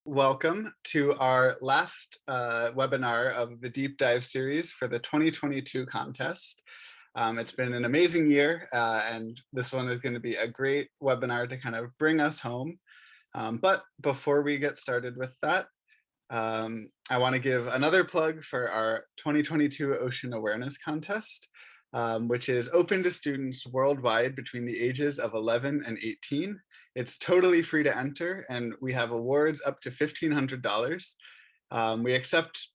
Welcome to our last webinar of the deep dive series for the 2022 contest. It's been an amazing year, and this one is going to be a great webinar to kind of bring us home. But before we get started with that, I want to give another plug for our 2022 Ocean Awareness Contest, which is open to students worldwide between the ages of 11 and 18. It's totally free to enter, and we have awards up to $1,500. We accept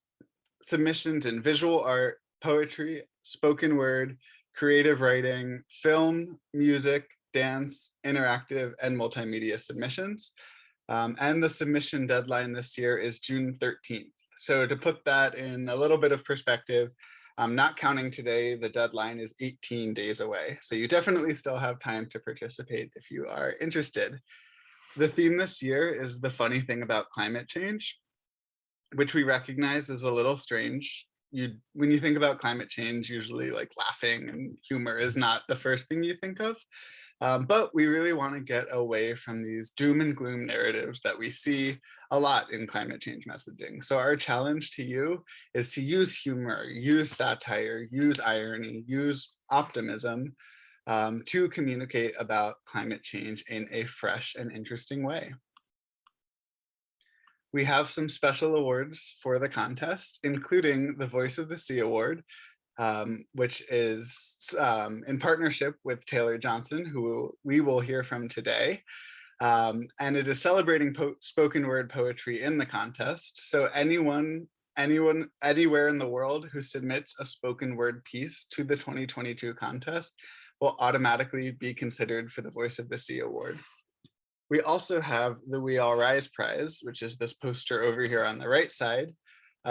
submissions in visual art, poetry, spoken word, creative writing, film, music, dance, interactive, and multimedia submissions. And the submission deadline this year is June 13th. So to put that in a little bit of perspective, not counting today, the deadline is 18 days away. So you definitely still have time to participate if you are interested. The theme this year is the funny thing about climate change, which we recognize is a little strange. When you think about climate change, usually like laughing and humor is not the first thing you think of. But we really want to get away from these doom and gloom narratives that we see a lot in climate change messaging. So our challenge to you is to use humor, use satire, use irony, use optimism to communicate about climate change in a fresh and interesting way. We have some special awards for the contest, including the Voice of the Sea Award, which is in partnership with Tayllor Johnson, who we will hear from today. And it is celebrating spoken word poetry in the contest. So anyone anywhere in the world who submits a spoken word piece to the 2022 contest will automatically be considered for the Voice of the Sea Award. We also have the We All Rise Prize, which is this poster over here on the right side,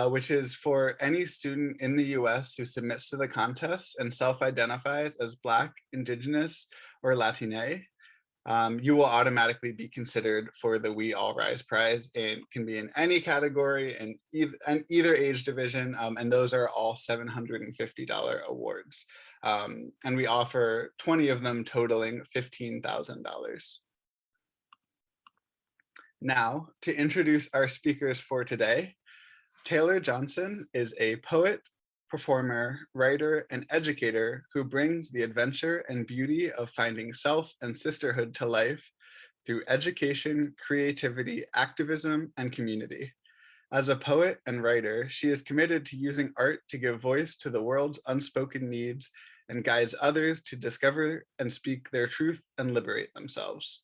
which is for any student in the US who submits to the contest and self-identifies as Black, Indigenous, or Latine. You will automatically be considered for the We All Rise Prize. It can be in any category and either age division, and those are all $750 awards. And we offer 20 of them totaling $15,000. Now, to introduce our speakers for today, Tayllor Johnson is a poet, performer, writer, and educator who brings the adventure and beauty of finding self and sisterhood to life through education, creativity, activism, and community. As a poet and writer, she is committed to using art to give voice to the world's unspoken needs and guides others to discover and speak their truth and liberate themselves.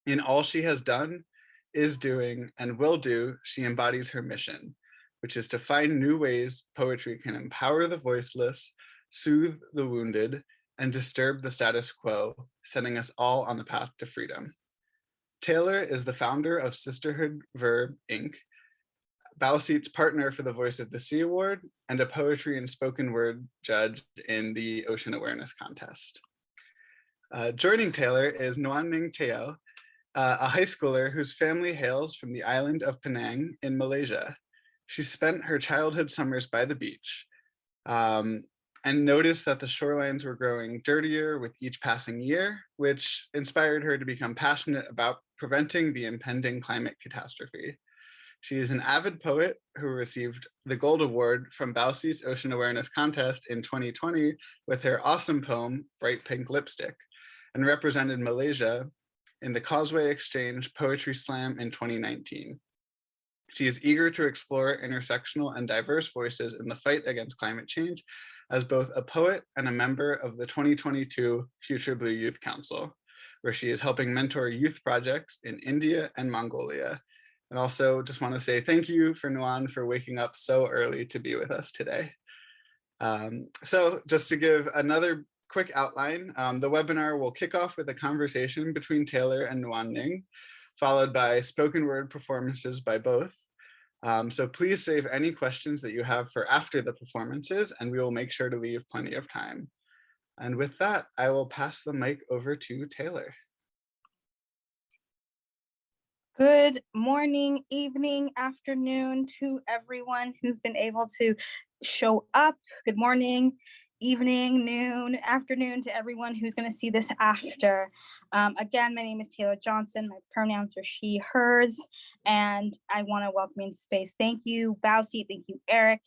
In all she has done, is doing, and will do, she embodies her mission, which is to find new ways poetry can empower the voiceless, soothe the wounded, and disturb the status quo, setting us all on the path to freedom. Tayllor is the founder of Sisterhood, Verb, Inc., Bowseat's partner for the Voice of the Sea Award, and a poetry and spoken word judge in the Ocean Awareness Contest. Joining Tayllor is Nuan Ning Teioh, a high schooler whose family hails from the island of Penang in Malaysia. She spent her childhood summers by the beach and noticed that the shorelines were growing dirtier with each passing year, which inspired her to become passionate about preventing the impending climate catastrophe. She is an avid poet who received the Gold Award from Bowseat's Ocean Awareness Contest in 2020 with her awesome poem, Bright Pink Lipstick, and represented Malaysia in the Causeway Exchange Poetry Slam in 2019. She is eager to explore intersectional and diverse voices in the fight against climate change as both a poet and a member of the 2022 Future Blue Youth Council, where she is helping mentor youth projects in India and Mongolia. And also just want to say thank you for Nuan for waking up so early to be with us today. So just to give another quick outline, the webinar will kick off with a conversation between Tayllor and Nuan Ning, followed by spoken word performances by both. So please save any questions that you have for after the performances, and we will make sure to leave plenty of time. And with that, I will pass the mic over to Tayllor. Good morning, evening, afternoon to everyone who's been able to show up. Good morning. evening, noon, afternoon to everyone who's going to see this after. Again, my name is Tayllor Johnson. My pronouns are she, hers, and I want to welcome you into space. Thank you, Bowsy. Thank you, Eric.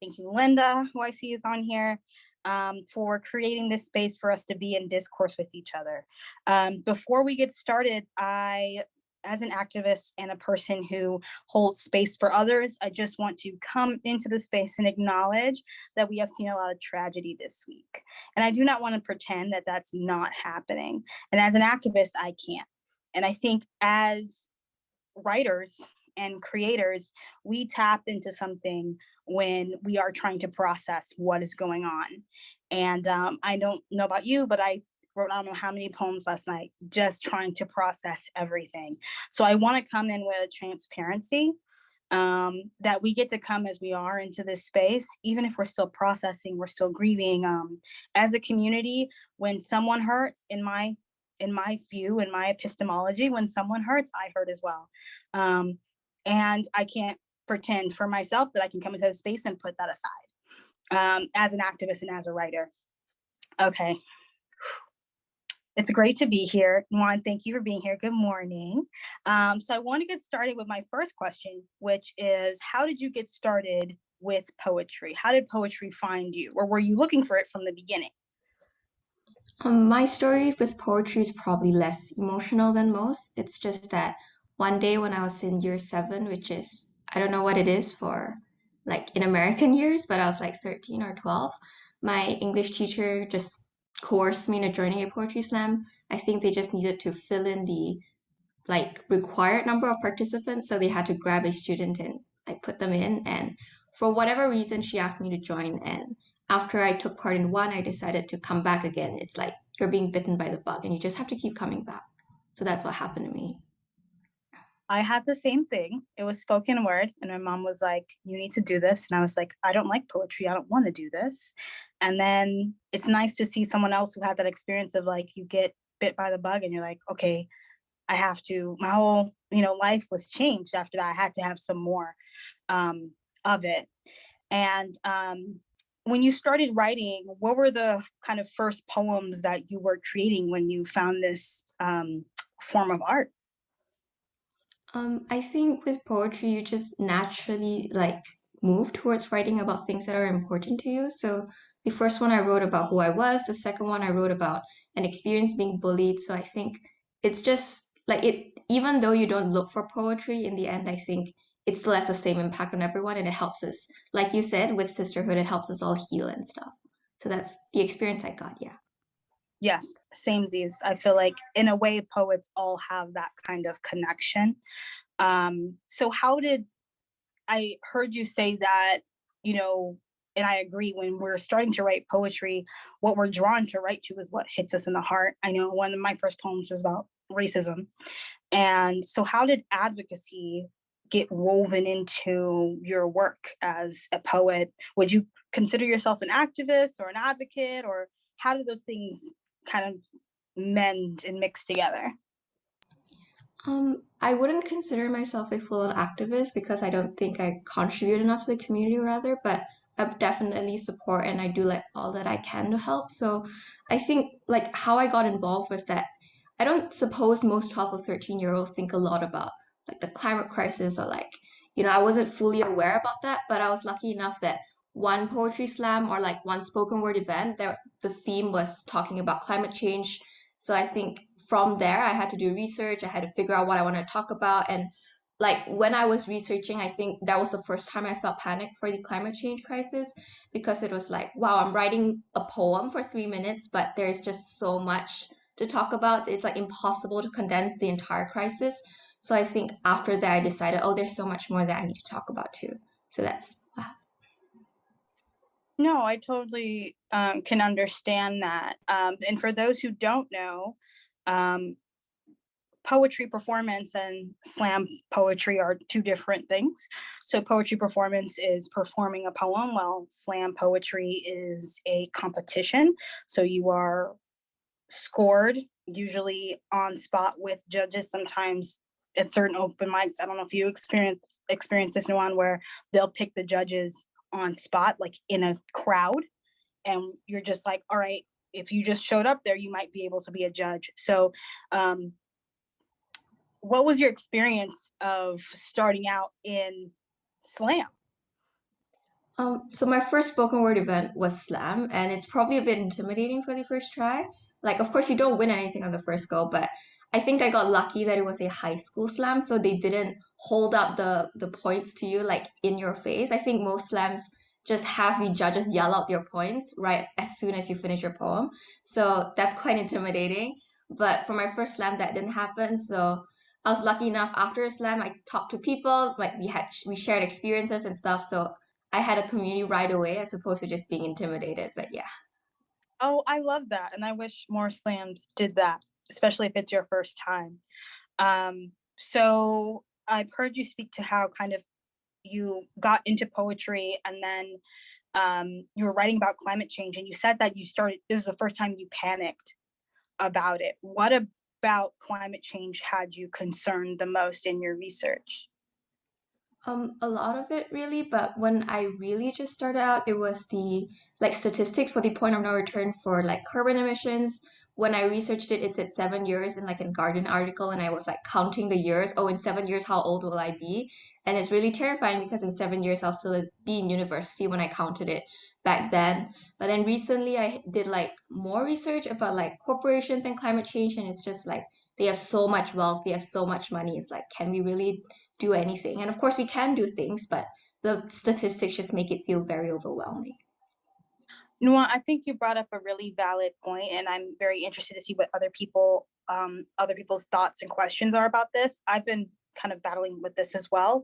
Thank you, Linda, who I see is on here, for creating this space for us to be in discourse with each other. Before we get started, as an activist and a person who holds space for others, I just want to come into the space and acknowledge that we have seen a lot of tragedy this week. And I do not want to pretend that that's not happening. And as an activist, I can't. And I think as writers and creators, we tap into something when we are trying to process what is going on. And I don't know about you, but I wrote I don't know how many poems last night, just trying to process everything. So I want to come in with a transparency, that we get to come as we are into this space, even if we're still processing, we're still grieving. As a community, when someone hurts, in my view, in my epistemology, when someone hurts, I hurt as well. And I can't pretend for myself that I can come into the space and put that aside, as an activist and as a writer. Okay. It's great to be here. Nuan, thank you for being here. Good morning. So I want to get started with my first question, which is, how did you get started with poetry? How did poetry find you? Or were you looking for it from the beginning? My story with poetry is probably less emotional than most. It's just that one day when I was in year 7, which is, I don't know what it is for like in American years, but I was like 13 or 12, my English teacher just coerced me into joining a poetry slam. I think they just needed to fill in the like required number of participants, so they had to grab a student and like put them in. And for whatever reason, she asked me to join. And after I took part in one, I decided to come back again. It's like you're being bitten by the bug, and you just have to keep coming back. So that's what happened to me. I had the same thing. It was spoken word, and my mom was like, "You need to do this." And I was like, "I don't like poetry. I don't want to do this." And then it's nice to see someone else who had that experience of like, you get bit by the bug and you're like, okay, I have to, my whole, life was changed after that. I had to have some more of it. And when you started writing, what were the kind of first poems that you were creating when you found this form of art? I think with poetry, you just naturally like move towards writing about things that are important to you. So the first one I wrote about who I was, the second one I wrote about an experience being bullied. So I think it's just like it, even though you don't look for poetry, in the end, I think it still has the same impact on everyone and it helps us, like you said, with Sisterhood, it helps us all heal and stuff. So that's the experience I got, yeah. Yes, samesies. I feel like in a way, poets all have that kind of connection. So how did I heard you say that, you know, and I agree, when we're starting to write poetry, what we're drawn to write to is what hits us in the heart. I know one of my first poems was about racism. And so how did advocacy get woven into your work as a poet? Would you consider yourself an activist or an advocate, or how did those things kind of mend and mix together? I wouldn't consider myself a full-on activist because I don't think I contribute enough to the community rather, but I definitely support and I do like all that I can to help. So I think like how I got involved was that I don't suppose most 12 or 13-year-olds think a lot about like the climate crisis or like, I wasn't fully aware about that, but I was lucky enough that one poetry slam or like one spoken word event there the theme was talking about climate change. So I think from there, I had to do research. I had to figure out what I want to talk about. And like when I was researching, I think that was the first time I felt panic for the climate change crisis because it was like, wow, I'm writing a poem for 3 minutes, but there's just so much to talk about. It's like impossible to condense the entire crisis. So I think after that, I decided, oh, there's so much more that I need to talk about too. So that's wow. No, I totally can understand that. And for those who don't know, um, poetry performance and slam poetry are two different things. So poetry performance is performing a poem, while slam poetry is a competition. So you are scored, usually on spot with judges, sometimes at certain open mics. I don't know if you experience this one, where they'll pick the judges on spot, like in a crowd, and you're just like, all right, if you just showed up there, you might be able to be a judge. So what was your experience of starting out in slam? So my first spoken word event was slam, and it's probably a bit intimidating for the first try. Like, of course, you don't win anything on the first go, but I think I got lucky that it was a high school slam, so they didn't hold up the points to you like in your face. I think most slams just have the judges yell out your points right as soon as you finish your poem. So that's quite intimidating. But for my first slam, that didn't happen. So I was lucky enough after a slam, I talked to people, like we shared experiences and stuff. So I had a community right away as opposed to just being intimidated. But yeah. Oh, I love that. And I wish more slams did that, especially if it's your first time. So I've heard you speak to how kind of you got into poetry, and then you were writing about climate change, and you said that this was the first time you panicked about it. What about climate change had you concerned the most in your research? A lot of it really, but when I really just started out, it was the like statistics for the point of no return for like carbon emissions. When I researched it, it said 7 years in like a Guardian article, and I was like counting the years. Oh, in 7 years, how old will I be? And it's really terrifying because in 7 years, I'll still be in university when I counted it back then. But then recently, I did like more research about like corporations and climate change, and it's just like they have so much wealth, they have so much money. It's like, can we really do anything? And of course, we can do things, but the statistics just make it feel very overwhelming. Nuan, I think you brought up a really valid point, and I'm very interested to see what other people's thoughts and questions are about this. I've been kind of battling with this as well.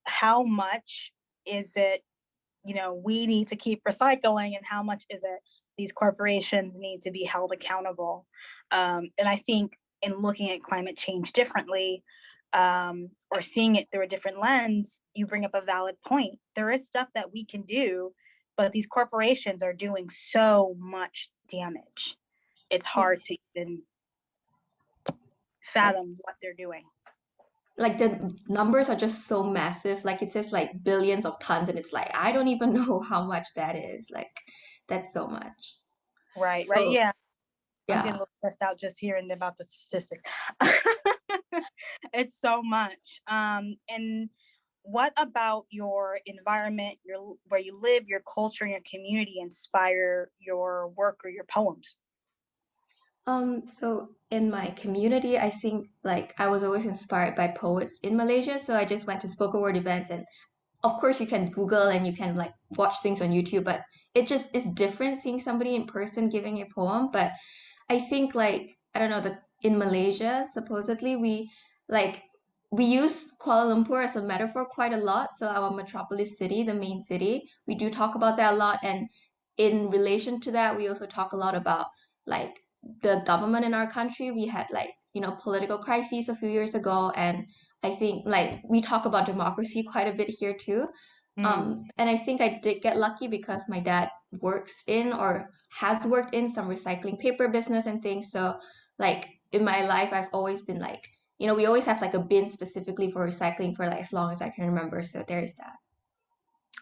How much is it, we need to keep recycling, and how much is it these corporations need to be held accountable? And I think in looking at climate change differently, or seeing it through a different lens, you bring up a valid point. There is stuff that we can do, but these corporations are doing so much damage. It's Yeah. hard to even fathom what they're doing. Like the numbers are just so massive. Like it says like billions of tons, and it's like I don't even know how much that is. Like that's so much. Right, right. So Yeah. I'm getting a yeah. little stressed out just hearing about the statistic. It's so much. And what about your environment, where you live, your culture, and your community inspire your work or your poems? So in my community, I think like I was always inspired by poets in Malaysia. So I just went to spoken word events, and of course you can Google and you can like watch things on YouTube, but it just is different seeing somebody in person giving a poem. But I think like I don't know, the in Malaysia supposedly like we use Kuala Lumpur as a metaphor quite a lot. So our metropolis city, the main city, we do talk about that a lot. And in relation to that, we also talk a lot about like the government in our country. We had like, political crises a few years ago, and I think like we talk about democracy quite a bit here too. Mm. And I think I did get lucky because my dad works in or has worked in some recycling paper business and things. So like in my life, I've always been like, we always have like a bin specifically for recycling for like as long as I can remember. So there's that.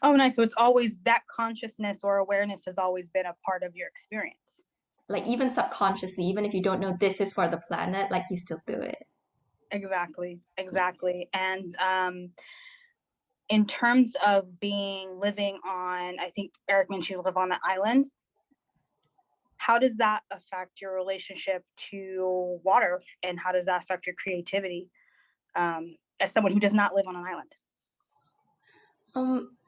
Oh, nice. So it's always that consciousness or awareness has always been a part of your experience. Like even subconsciously, even if you don't know this is for the planet, like you still do it. Exactly, exactly. And in terms of living on, I think Eric mentioned you live on an island. How does that affect your relationship to water, and how does that affect your creativity, as someone who does not live on an island?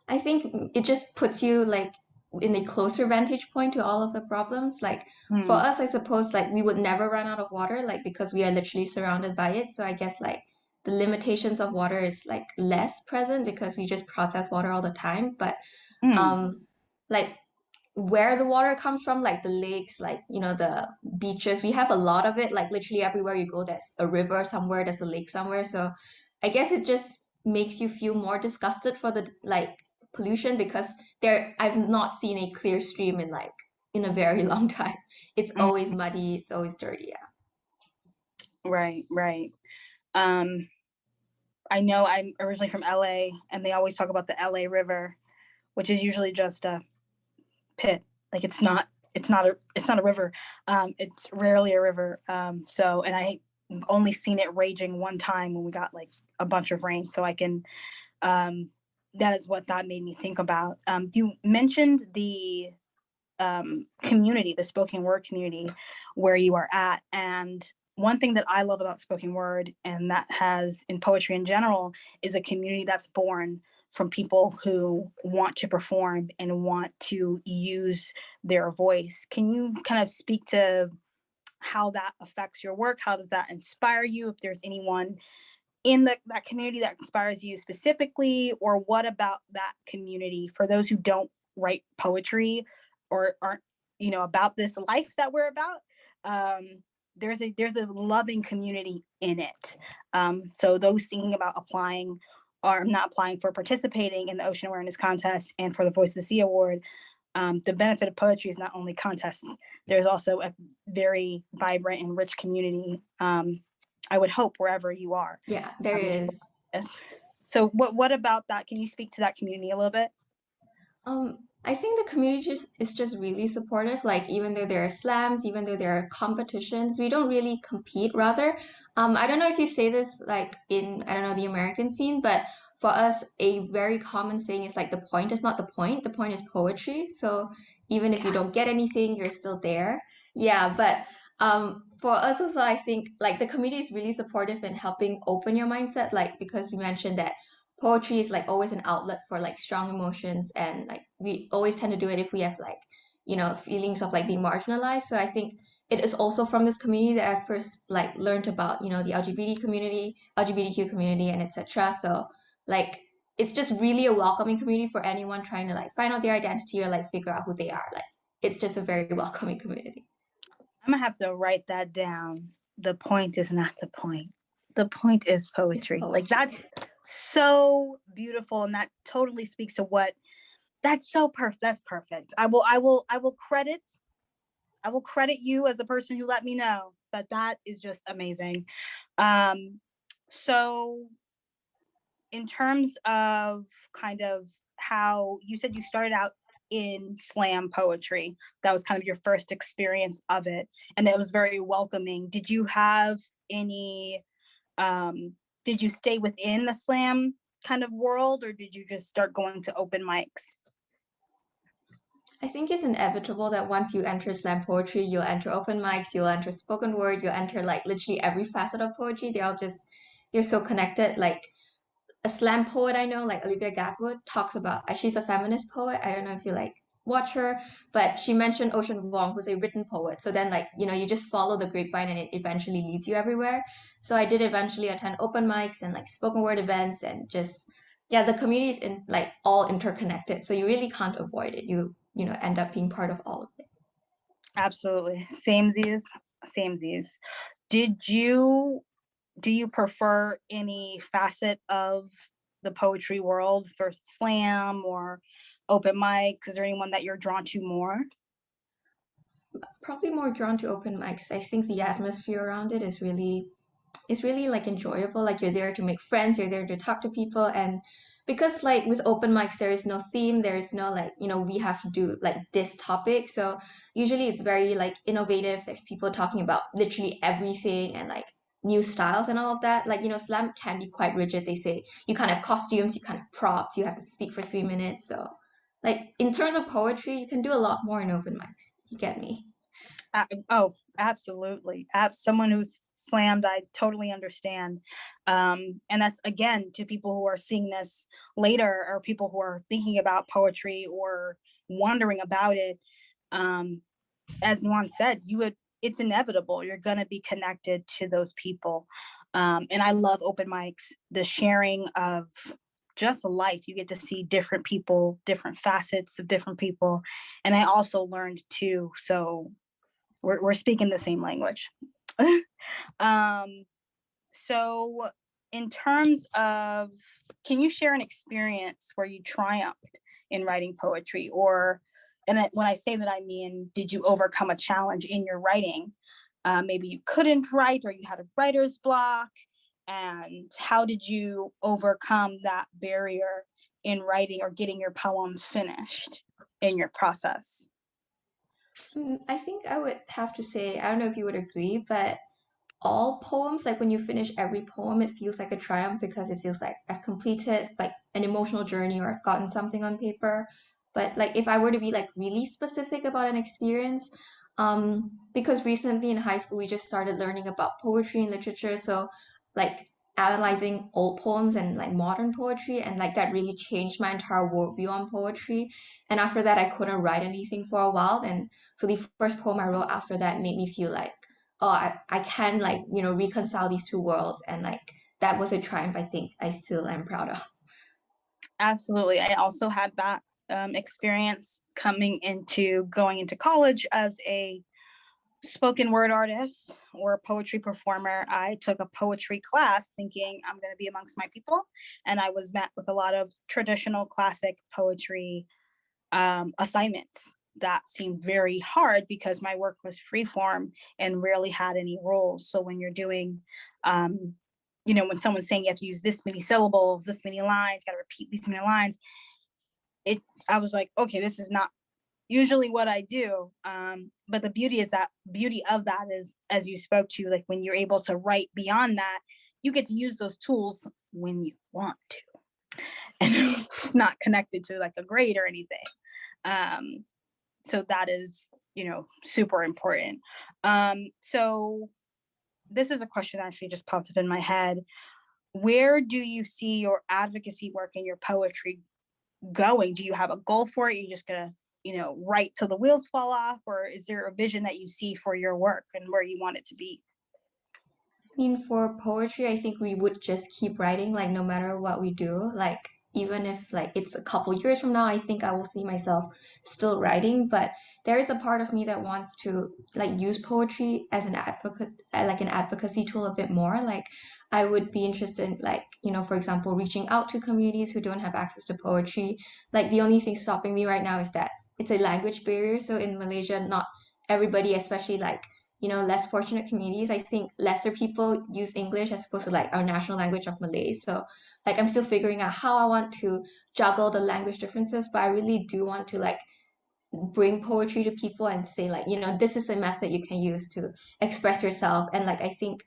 I think it just puts you like in a closer vantage point to all of the problems. Like for Hmm. us, I suppose like we would never run out of water, like because we are literally surrounded by it. So I guess like the limitations of water is like less present because we just process water all the time. But Hmm. um like where the water comes from, like the lakes, like the beaches, we have a lot of it. Like literally everywhere you go, there's a river somewhere, there's a lake somewhere. So I guess it just makes you feel more disgusted for the like pollution because I've not seen a clear stream in a very long time. It's always Hmm. muddy, it's always dirty. Yeah. Right, right. Um, I know I'm originally from LA, and they always talk about the LA River, which is usually just a pit. like it's not a river. It's rarely a river. So, and I only seen it raging one time when we got like a bunch of rain. So I can, that is what that made me think about. You mentioned the community, the spoken word community where you are at. And one thing that I love about spoken word, and that has in poetry in general, is a community that's born from people who want to perform and want to use their voice. Can you kind of speak to how that affects your work? How does that inspire you? If there's anyone in that community that inspires you specifically, or what about that community for those who don't write poetry or aren't, about this life that we're about? There's a loving community in it. So those thinking about applying or not applying for participating in the Ocean Awareness Contest and for the Voice of the Sea Award, the benefit of poetry is not only contests, there's also a very vibrant and rich community. I would hope wherever you are. Yeah, there is. So what about that? Can you speak to that community a little bit? I think the community is just really supportive. Like even though there are slams, even though there are competitions, we don't really compete. Rather, I don't know if you say this like in I don't know the American scene, but for us, a very common saying is like the point is not the point. The point is poetry. So even if you don't get anything, you're still there. Yeah, but for us also, I think like the community is really supportive in helping open your mindset. Like because we mentioned that poetry is like always an outlet for like strong emotions, and like we always tend to do it if we have like feelings of like being marginalized. So I think it is also from this community that I first like learned about the LGBTQ community, and etc. So like it's just really a welcoming community for anyone trying to like find out their identity or like figure out who they are. Like it's just a very welcoming community. I'm gonna have to write that down. The point is not the point. The point is poetry. Like that's so beautiful, and that totally speaks to what. That's so perfect. That's perfect. I will credit you as the person who let me know. But that is just amazing. So in terms of kind of how you said you started out in slam poetry, that was kind of your first experience of it, and it was very welcoming. Did you have any did you stay within the slam kind of world, or did you just start going to open mics? I think it's inevitable that once you enter slam poetry, you'll enter open mics, you'll enter spoken word, you'll enter like literally every facet of poetry. You're so connected. Like a slam poet I know, like Olivia Gatwood, talks about, she's a feminist poet. I don't know if you like watch her, but she mentioned Ocean Vuong, who's a written poet. So then like, you just follow the grapevine and it eventually leads you everywhere. So I did eventually attend open mics and like spoken word events, and just, yeah, the community is in like all interconnected. So you really can't avoid it. You end up being part of all of it. Absolutely. Samesies. Do you prefer any facet of the poetry world for slam or open mics? Is there anyone that you're drawn to more? Probably more drawn to open mics. I think the atmosphere around it is really like enjoyable. Like you're there to make friends, you're there to talk to people, and because like with open mics there is no theme, there is no like we have to do like this topic. So usually it's very like innovative. There's people talking about literally everything and like new styles and all of that. Like slam can be quite rigid. They say you can't have costumes, you can't have props, you have to speak for 3 minutes. So like in terms of poetry, you can do a lot more in open mics. You get me? Oh, absolutely. Someone who's slammed, I totally understand. And that's again to people who are seeing this later, or people who are thinking about poetry or wondering about it. As Nuan said, it's inevitable. You're gonna be connected to those people. And I love open mics, the sharing of just life. You get to see different people, different facets of different people. And I also learned too. So we're speaking the same language. So in terms of, can you share an experience where you triumphed in writing poetry, and when I say that, I mean, did you overcome a challenge in your writing? Maybe you couldn't write, or you had a writer's block, and how did you overcome that barrier in writing or getting your poem finished in your process? I think I would have to say, I don't know if you would agree, but all poems, like when you finish every poem, it feels like a triumph because it feels like I've completed like an emotional journey or I've gotten something on paper. But like if I were to be like really specific about an experience, because recently in high school we just started learning about poetry and literature, so like analyzing old poems and like modern poetry, and like that really changed my entire worldview on poetry. And after that, I couldn't write anything for a while, and so the first poem I wrote after that made me feel like, oh, I can like, reconcile these two worlds. And like that was a triumph I think I still am proud of. Absolutely. I also had that experience going into college as a spoken word artist or poetry performer. I took a poetry class thinking I'm going to be amongst my people. And I was met with a lot of traditional classic poetry assignments that seemed very hard because my work was freeform and rarely had any rules. So when you're doing, when someone's saying you have to use this many syllables, this many lines, got to repeat these many lines, I was like, okay, this is not usually what I do. But the beauty of that is, as you spoke to, like when you're able to write beyond that, you get to use those tools when you want to. And it's not connected to like a grade or anything. So that is, super important. So this is a question that actually just popped up in my head. Where do you see your advocacy work and your poetry going? Do you have a goal for it? You're just gonna, write till the wheels fall off, or is there a vision that you see for your work and where you want it to be? I mean, for poetry, I think we would just keep writing, like no matter what we do. Like even if like it's a couple years from now, I think I will see myself still writing. But there is a part of me that wants to like use poetry as an advocate, like an advocacy tool a bit more. Like I would be interested in like, for example, reaching out to communities who don't have access to poetry. Like the only thing stopping me right now is that it's a language barrier. So in Malaysia, not everybody, especially like less fortunate communities, I think lesser people use English as opposed to like our national language of Malay. So like I'm still figuring out how I want to juggle the language differences, but I really do want to like bring poetry to people and say like, this is a method you can use to express yourself. And like I think,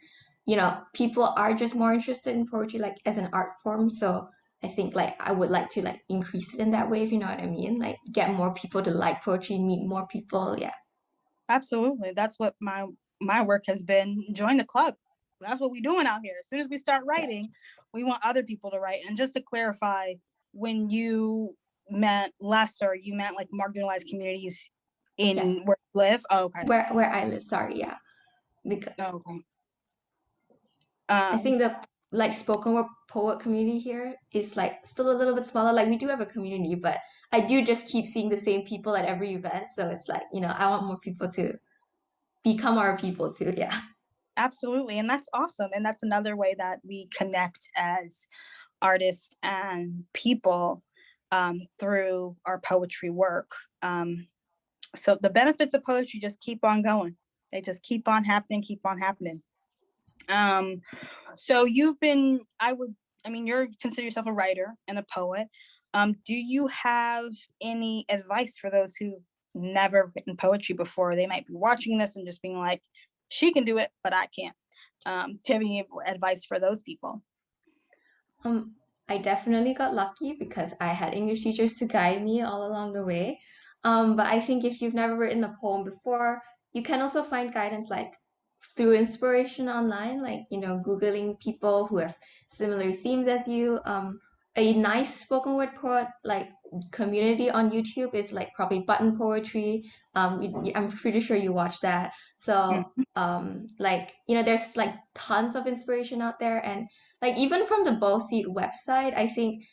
people are just more interested in poetry like as an art form. So I think like I would like to like increase it in that way, if you know what I mean. Like get more people to like poetry, meet more people. Yeah. Absolutely. That's what my work has been. Join the club. That's what we're doing out here. As soon as we start writing, we want other people to write. And just to clarify, when you meant lesser, you meant like marginalized communities Yeah. in where you live? Oh, okay. Where I live, sorry, yeah. Because Oh, okay. I think the like spoken word poet community here is like still a little bit smaller. Like we do have a community, but I do just keep seeing the same people at every event. So it's like, I want more people to become our people too. Yeah. Absolutely. And that's awesome. And that's another way that we connect as artists and people through our poetry work. So the benefits of poetry just keep on going. They just keep on happening, keep on happening. So you're consider yourself a writer and a poet. Do you have any advice for those who've never written poetry before? They might be watching this and just being like, she can do it, but I can't. Do you have any advice for those people? Um, I definitely got lucky because I had English teachers to guide me all along the way. But I think if you've never written a poem before, you can also find guidance like through inspiration online, like, Googling people who have similar themes as you. A nice spoken word poet like community on YouTube is like probably Button Poetry. I'm pretty sure you watch that. So Mm. like, there's like tons of inspiration out there. And like even from the BuzzFeed website, I think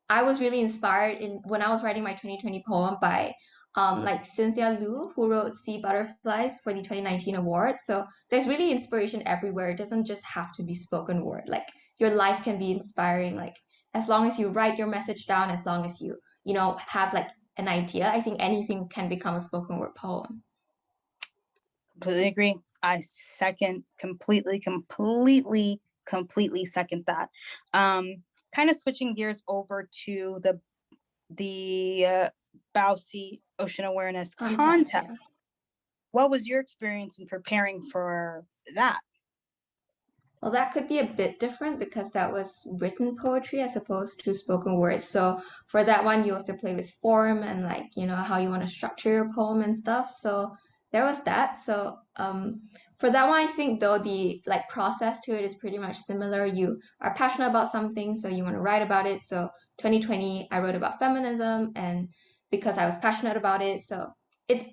I was really inspired in when I was writing my 2020 poem by like Cynthia Liu, who wrote Sea Butterflies for the 2019 award. So there's really inspiration everywhere. It doesn't just have to be spoken word. Like your life can be inspiring. Like as long as you write your message down, as long as you, have like an idea, I think anything can become a spoken word poem. Completely agree. I second completely second that. Kind of switching gears over to the Bausi Ocean Awareness Contest, Contest. yeah. what was your experience in preparing for that? Well, that could be a bit different because that was written poetry as opposed to spoken word. So for that one, you also play with form and like, how you want to structure your poem and stuff. So there was that. So for that one, I think though the like process to it is pretty much similar. You are passionate about something, so you want to write about it. So 2020, I wrote about feminism, and because I was passionate about it, so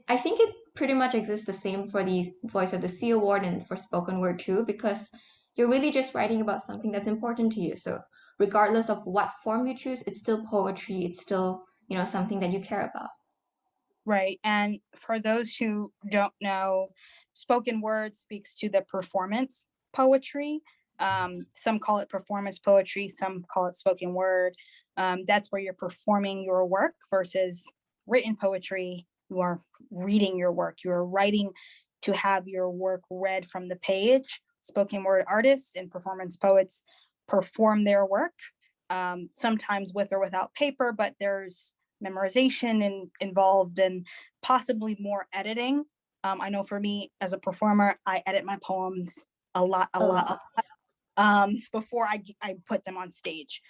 I think it pretty much exists the same for the Voice of the Sea Award and for spoken word too, because you're really just writing about something that's important to you. So regardless of what form you choose, it's still poetry. It's still, something that you care about. Right. And for those who don't know, spoken word speaks to the performance poetry. Some call it performance poetry, some call it spoken word. That's where you're performing your work versus written poetry. You are reading your work, you are writing to have your work read from the page. Spoken word artists and performance poets perform their work, sometimes with or without paper, but there's memorization involved and possibly more editing. I know for me as a performer, I edit my poems a lot before I put them on stage.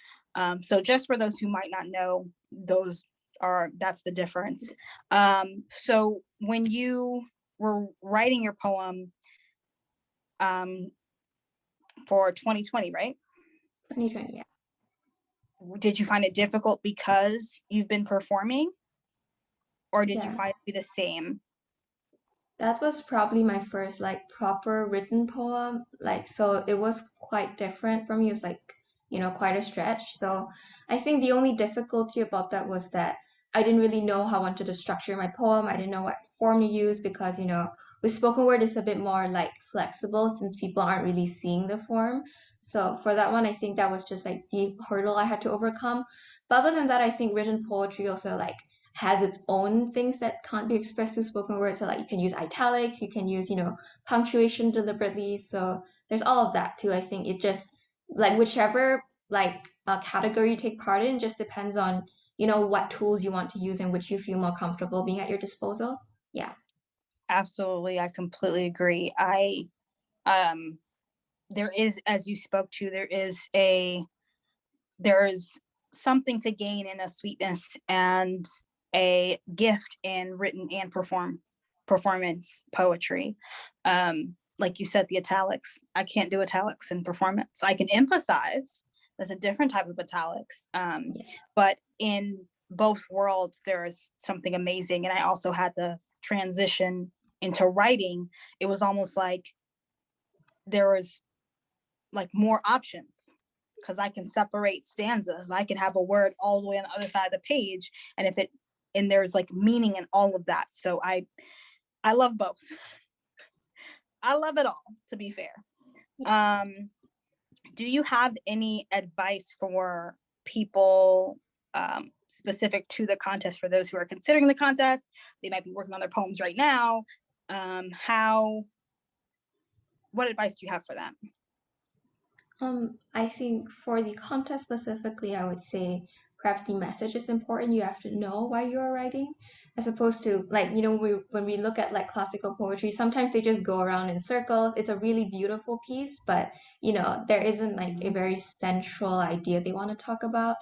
So just for those who might not know, that's the difference. So when you were writing your poem for 2020, right? 2020, yeah. Did you find it difficult because you've been performing, or did you Yeah. find it to be the same? That was probably my first like proper written poem. Like, so it was quite different for me. It was like, quite a stretch. So I think the only difficulty about that was that I didn't really know how I wanted to structure my poem. I didn't know what form to use because, with spoken word, it's a bit more like flexible since people aren't really seeing the form. So for that one, I think that was just like the hurdle I had to overcome. But other than that, I think written poetry also like has its own things that can't be expressed through spoken words. So like you can use italics, you can use, punctuation deliberately. So there's all of that too. I think it just like whichever like category you take part in just depends on, what tools you want to use and which you feel more comfortable being at your disposal. Yeah. Absolutely, I completely agree. There is, as you spoke to, there is something to gain in a sweetness and a gift in written and performance poetry. Like you said, the italics. I can't do italics in performance. I can emphasize. That's a different type of italics. Yeah. But in both worlds, there is something amazing. And I also had the transition into writing. It was almost like there was like more options because I can separate stanzas. I can have a word all the way on the other side of the page, and there's like meaning in all of that. So I love both. I love it all, to be fair. Do you have any advice for people specific to the contest, for those who are considering the contest? They might be working on their poems right now. What advice do you have for them? I think for the contest specifically, I would say perhaps the message is important. You have to know why you are writing, as opposed to like, when we look at like classical poetry, sometimes they just go around in circles. It's a really beautiful piece, but there isn't like a very central idea they want to talk about.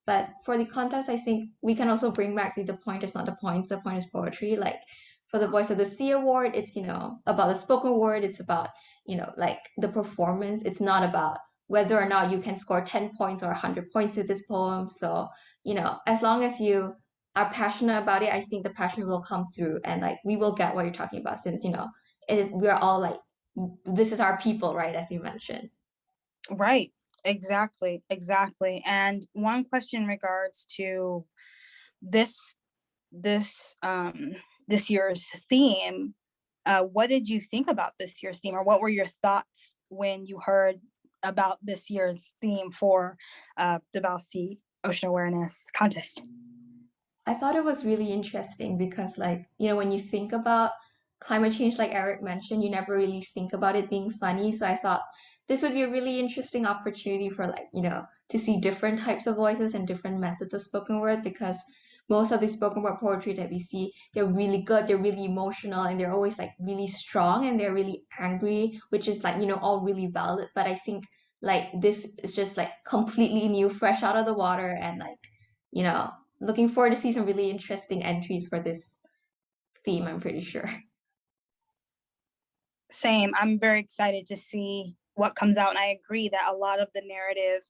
But for the contest, I think we can also bring back the point is not the point is poetry. Like for the Voice of the Sea Award, it's, about the spoken word, it's about, like the performance. It's not about whether or not you can score 10 points or 100 points with this poem. So, as long as you are passionate about it, I think the passion will come through and like we will get what you're talking about since, we're all like, this is our people, right? As you mentioned. Right. Exactly. And one question in regards to this year's theme, what did you think about this year's theme, or what were your thoughts when you heard about this year's theme for the Bao Sea Ocean Awareness Contest? I thought it was really interesting because, like, when you think about climate change, like Eric mentioned, you never really think about it being funny. So I thought this would be a really interesting opportunity for, like, to see different types of voices and different methods of spoken word because most of the spoken word poetry that we see, they're really good, they're really emotional, and they're always like really strong, and they're really angry, which is like, all really valid. But I think like this is just like completely new, fresh out of the water, and like, looking forward to see some really interesting entries for this theme, I'm pretty sure. Same. I'm very excited to see what comes out. And I agree that a lot of the narrative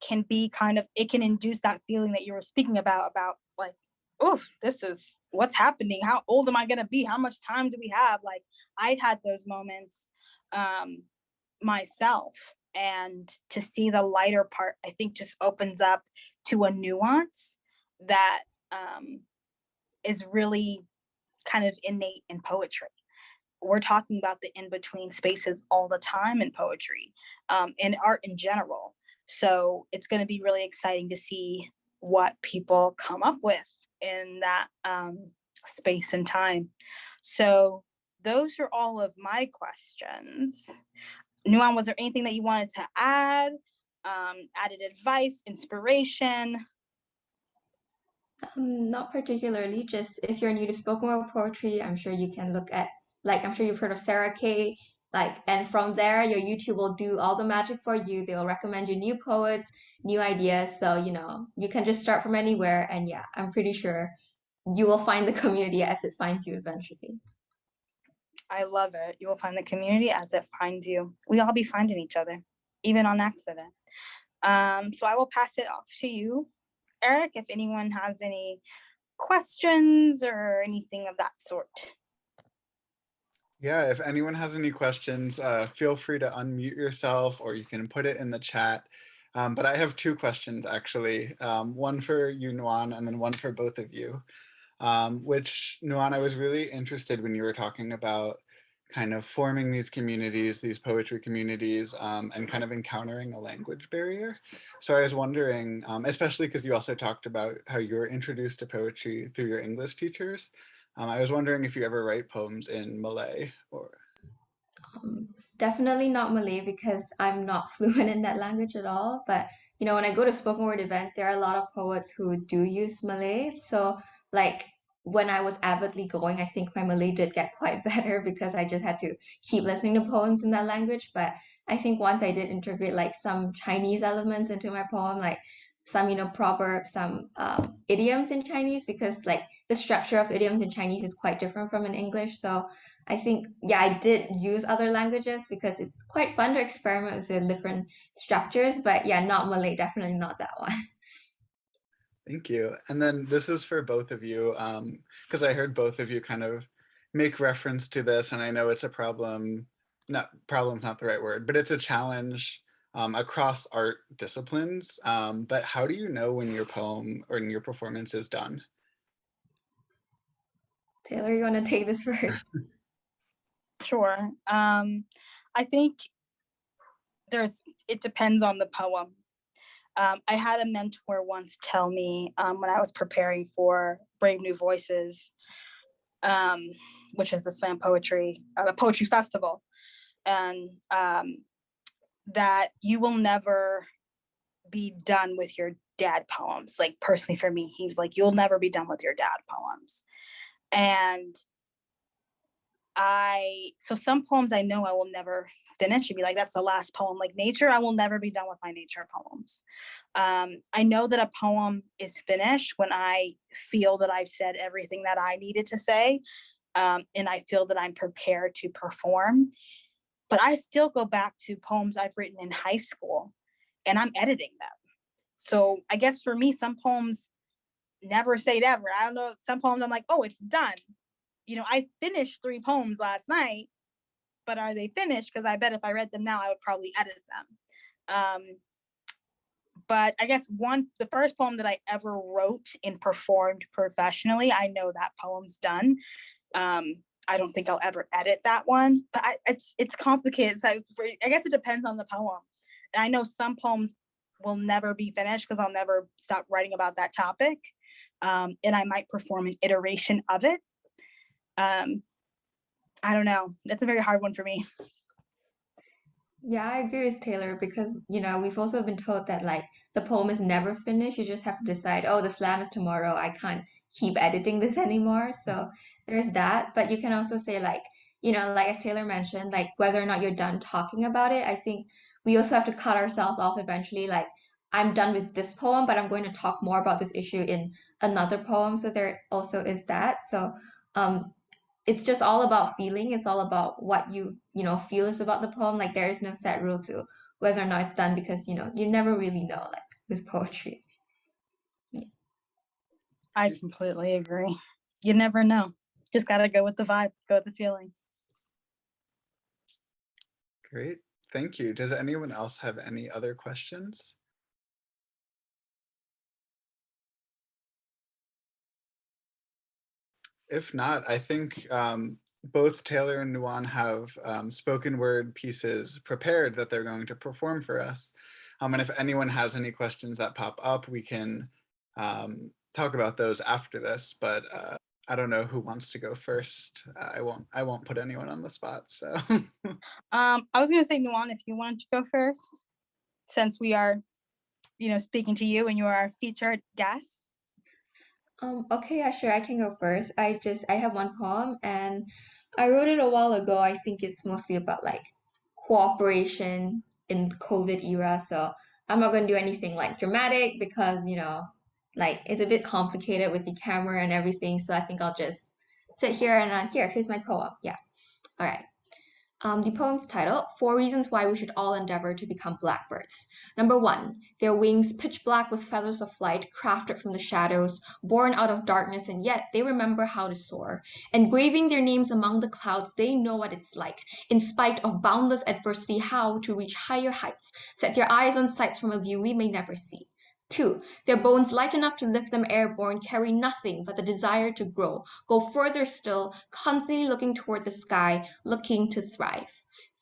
can be it can induce that feeling that you were speaking about like, oof, this is what's happening. How old am I going to be? How much time do we have? Like, I've had those moments myself. And to see the lighter part, I think just opens up to a nuance that is really kind of innate in poetry. We're talking about the in-between spaces all the time in poetry, and art in general. So it's going to be really exciting to see what people come up with in that space and time. So those are all of my questions. Nuan, was there anything that you wanted to add? Added advice, inspiration? Not particularly, just if you're new to spoken word poetry, I'm sure you can look at, like, I'm sure you've heard of Sarah Kay, like, and from there, your YouTube will do all the magic for you. They'll recommend you new poets, new ideas. So, you can just start from anywhere. And yeah, I'm pretty sure you will find the community as it finds you eventually. I love it. You will find the community as it finds you. We all be finding each other, even on accident. So I will pass it off to you, Eric, if anyone has any questions or anything of that sort. Yeah, if anyone has any questions, feel free to unmute yourself or you can put it in the chat. But I have two questions actually, one for you, Nuan, and then one for both of you. Which, Nuan, I was really interested when you were talking about kind of forming these communities, these poetry communities, and kind of encountering a language barrier. So I was wondering, especially because you also talked about how you were introduced to poetry through your English teachers. I was wondering if you ever write poems in Malay or... Definitely not Malay because I'm not fluent in that language at all. But when I go to spoken word events, there are a lot of poets who do use Malay. So like when I was avidly going, I think my Malay did get quite better because I just had to keep listening to poems in that language. But I think once I did integrate like some Chinese elements into my poem, like some proverbs, some idioms in Chinese, because like the structure of idioms in Chinese is quite different from in English. So I think, yeah, I did use other languages because it's quite fun to experiment with the different structures, but yeah, not Malay, definitely not that one. Thank you. And then this is for both of you, because I heard both of you kind of make reference to this, and I know it's a problem, problem's not the right word, but it's a challenge across art disciplines. But how do you know when your poem or your performance is done? Taylor, you want to take this first? Sure. I think it depends on the poem. I had a mentor once tell me when I was preparing for Brave New Voices, which is the slam poetry, a poetry festival, and that you will never be done with your dad poems. Like personally for me, he was like, you'll never be done with your dad poems. And so some poems I know I will never finish. You'd be like, that's the last poem. Like nature, I will never be done with my nature poems. I know that a poem is finished when I feel that I've said everything that I needed to say, and I feel that I'm prepared to perform. But I still go back to poems I've written in high school and I'm editing them. So I guess for me, some poems never say never. I don't know. Some poems I'm like, oh, it's done. I finished 3 poems last night, but are they finished? Because I bet if I read them now, I would probably edit them. But I guess the first poem that I ever wrote and performed professionally, I know that poem's done. I don't think I'll ever edit that one, but it's complicated. So I guess it depends on the poem. And I know some poems will never be finished because I'll never stop writing about that topic. And I might perform an iteration of it. I don't know. That's a very hard one for me. Yeah, I agree with Taylor because, we've also been told that like the poem is never finished. You just have to decide, oh, the slam is tomorrow. I can't keep editing this anymore. So there's that. But you can also say like, like as Taylor mentioned, like whether or not you're done talking about it, I think we also have to cut ourselves off eventually. Like, I'm done with this poem, but I'm going to talk more about this issue in another poem. So there also is that. So um it's just all about feeling. It's all about what feel is about the poem. Like there is no set rule to whether or not it's done because you never really know like with poetry. Yeah. I completely agree. You never know. Just gotta go with the vibe, go with the feeling. Great, thank you. Does anyone else have any other questions? If not, I think both Taylor and Nuan have spoken word pieces prepared that they're going to perform for us. And if anyone has any questions that pop up, we can talk about those after this, but I don't know who wants to go first. I won't put anyone on the spot, so. I was gonna say, Nuan, if you wanted to go first, since we are, speaking to you and you are our featured guest. Okay, yeah, sure, I can go first. I have one poem and I wrote it a while ago. I think it's mostly about like cooperation in the COVID era. So I'm not gonna do anything like dramatic because, like it's a bit complicated with the camera and everything. So I think I'll just sit here and here's my poem. Yeah. All right. The poem's title, Four Reasons Why We Should All Endeavor to Become Blackbirds. Number one, their wings pitch black with feathers of flight, crafted from the shadows, born out of darkness, and yet they remember how to soar. Engraving their names among the clouds, they know what it's like, in spite of boundless adversity, how to reach higher heights, set their eyes on sights from a view we may never see. Two, their bones light enough to lift them airborne, carry nothing but the desire to grow, go further still, constantly looking toward the sky, looking to thrive.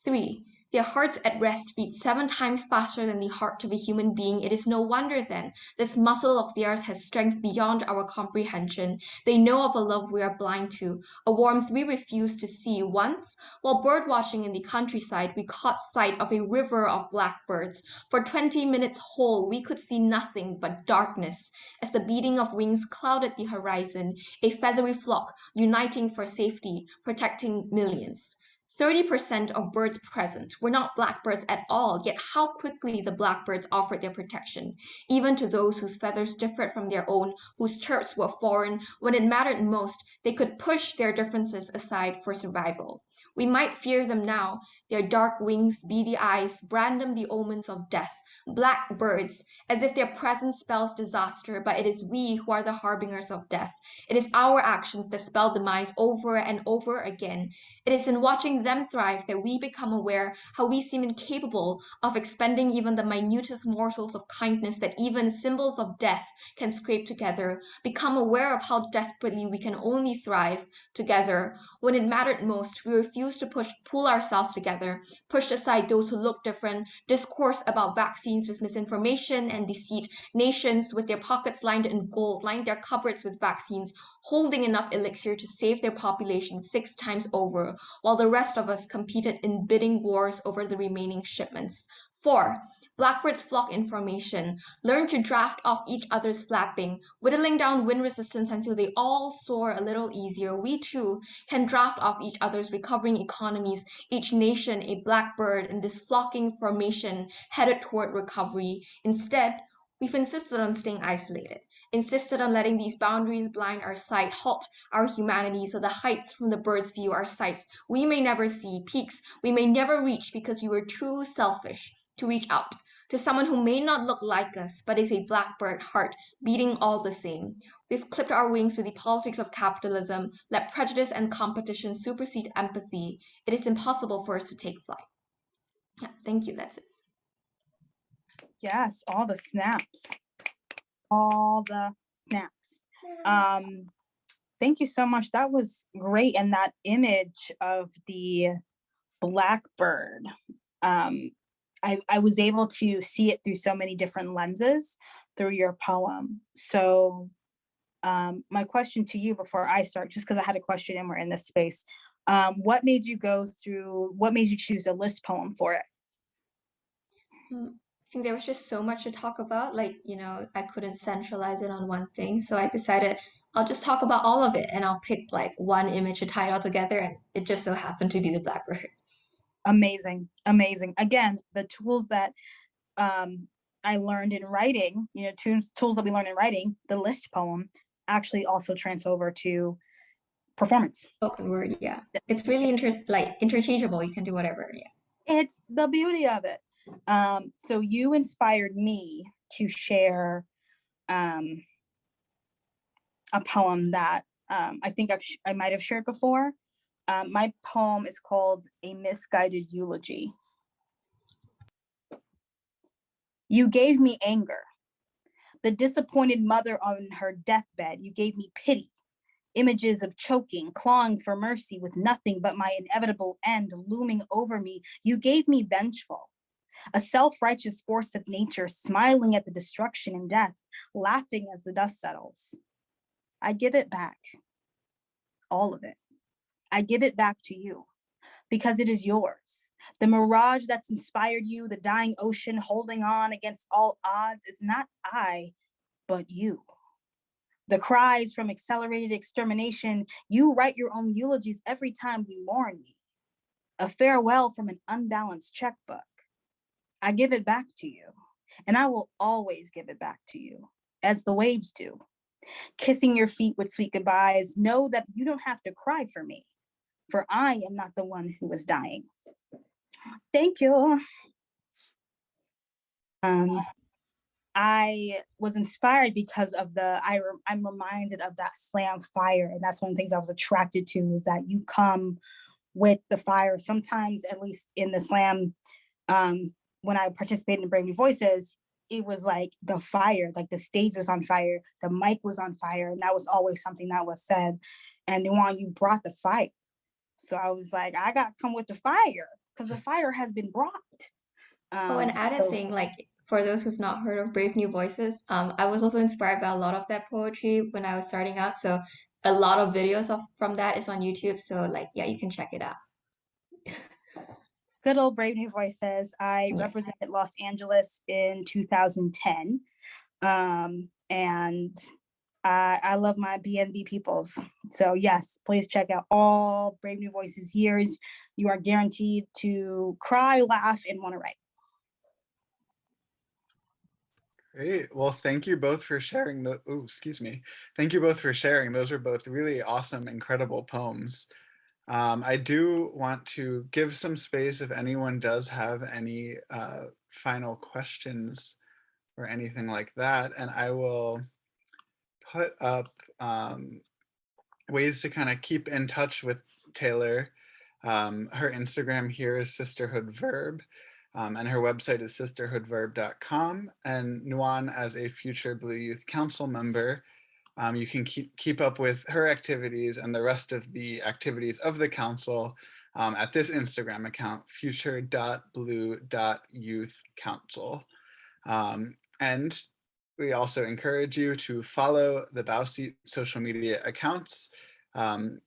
Three, their hearts at rest beat 7 times faster than the heart of a human being. It is no wonder then this muscle of theirs has strength beyond our comprehension. They know of a love we are blind to, a warmth we refuse to see. Once, while bird watching in the countryside, we caught sight of a river of blackbirds. For 20 minutes whole, we could see nothing but darkness. As the beating of wings clouded the horizon, a feathery flock uniting for safety, protecting millions. 30% of birds present were not blackbirds at all, yet how quickly the blackbirds offered their protection, even to those whose feathers differed from their own, whose chirps were foreign. When it mattered most, they could push their differences aside for survival. We might fear them now, their dark wings, beady eyes, brand them the omens of death. Blackbirds, as if their presence spells disaster, but it is we who are the harbingers of death. It is our actions that spell demise over and over again. It is in watching them thrive that we become aware how we seem incapable of expending even the minutest morsels of kindness that even symbols of death can scrape together, become aware of how desperately we can only thrive together. When it mattered most, we refused to pull ourselves together, pushed aside those who look different, discoursed about vaccines with misinformation and deceit, nations with their pockets lined in gold, lined their cupboards with vaccines, holding enough elixir to save their population 6 times over, while the rest of us competed in bidding wars over the remaining shipments. 4. Blackbirds flock in formation, learn to draft off each other's flapping, whittling down wind resistance until they all soar a little easier. We too can draft off each other's recovering economies, each nation a blackbird in this flocking formation headed toward recovery. Instead, we've insisted on staying isolated, insisted on letting these boundaries blind our sight, halt our humanity, so the heights from the bird's view are sights we may never see, peaks we may never reach because we were too selfish to reach out to someone who may not look like us, but is a blackbird heart beating all the same. We've clipped our wings to the politics of capitalism, let prejudice and competition supersede empathy. It is impossible for us to take flight. Yeah, thank you. That's it. Yes, all the snaps. All the snaps. Thank you so much. That was great. And that image of the blackbird, I was able to see it through so many different lenses through your poem. So my question to you before I start, just because I had a question and we're in this space, what made you choose a list poem for it? I think there was just so much to talk about. Like, I couldn't centralize it on one thing. So I decided I'll just talk about all of it and I'll pick like one image to tie it all together. And it just so happened to be the blackbird. Amazing, amazing. Again, the tools that I learned in writing, tools that we learn in writing, the list poem actually also transfer over to performance. Spoken word, yeah. It's really interchangeable. You can do whatever, yeah. It's the beauty of it. So you inspired me to share a poem that I think I might have shared before. My poem is called A Misguided Eulogy. You gave me anger, the disappointed mother on her deathbed. You gave me pity, images of choking, clawing for mercy with nothing but my inevitable end looming over me. You gave me vengeful, a self-righteous force of nature smiling at the destruction and death, laughing as the dust settles. I give it back, all of it. I give it back to you because it is yours. The mirage that's inspired you, the dying ocean holding on against all odds, is not I, but you. The cries from accelerated extermination, you write your own eulogies every time you mourn me. A farewell from an unbalanced checkbook. I give it back to you, and I will always give it back to you, as the waves do. Kissing your feet with sweet goodbyes, know that you don't have to cry for me, for I am not the one who is dying. Thank you. I was inspired because of I'm reminded of that slam fire, and that's one of the things I was attracted to, is that you come with the fire. Sometimes, at least in the slam, when I participated in Brave New Voices, it was like the fire, like the stage was on fire, the mic was on fire, and that was always something that was said. And Nuan, you brought the fire. So I was like, I got to come with the fire because the fire has been brought. An added thing, like for those who've not heard of Brave New Voices, I was also inspired by a lot of that poetry when I was starting out. So a lot of videos from that is on YouTube. So like, yeah, you can check it out. Good old Brave New Voices. I represented Los Angeles in 2010. And I love my BNB peoples. So yes, please check out all Brave New Voices years. You are guaranteed to cry, laugh, and want to write. Great. Well, thank you both for sharing Thank you both for sharing. Those are both really awesome, incredible poems. I do want to give some space if anyone does have any final questions or anything like that, and I will put up ways to kind of keep in touch with Tayllor. Her Instagram here is Sisterhood Verb, and her website is sisterhoodverb.com. And Nuan, as a future Blue Youth Council member, you can keep up with her activities and the rest of the activities of the council at this Instagram account, future.blue.youthcouncil. And we also encourage you to follow the Bow Seat social media accounts,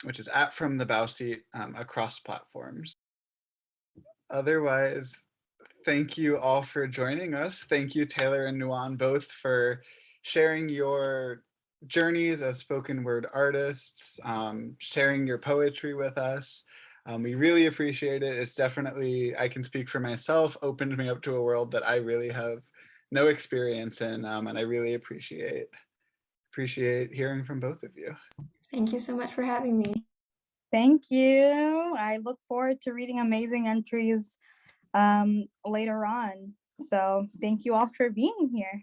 which is @FromTheBowSeat across platforms. Otherwise, thank you all for joining us. Thank you, Tayllor and Nuan, both for sharing your journeys as spoken word artists, sharing your poetry with us. We really appreciate it. It's definitely, I can speak for myself, opened me up to a world that I really have no experience in, and I really appreciate hearing from both of you. Thank you so much for having me. Thank you. I look forward to reading amazing entries later on. So thank you all for being here.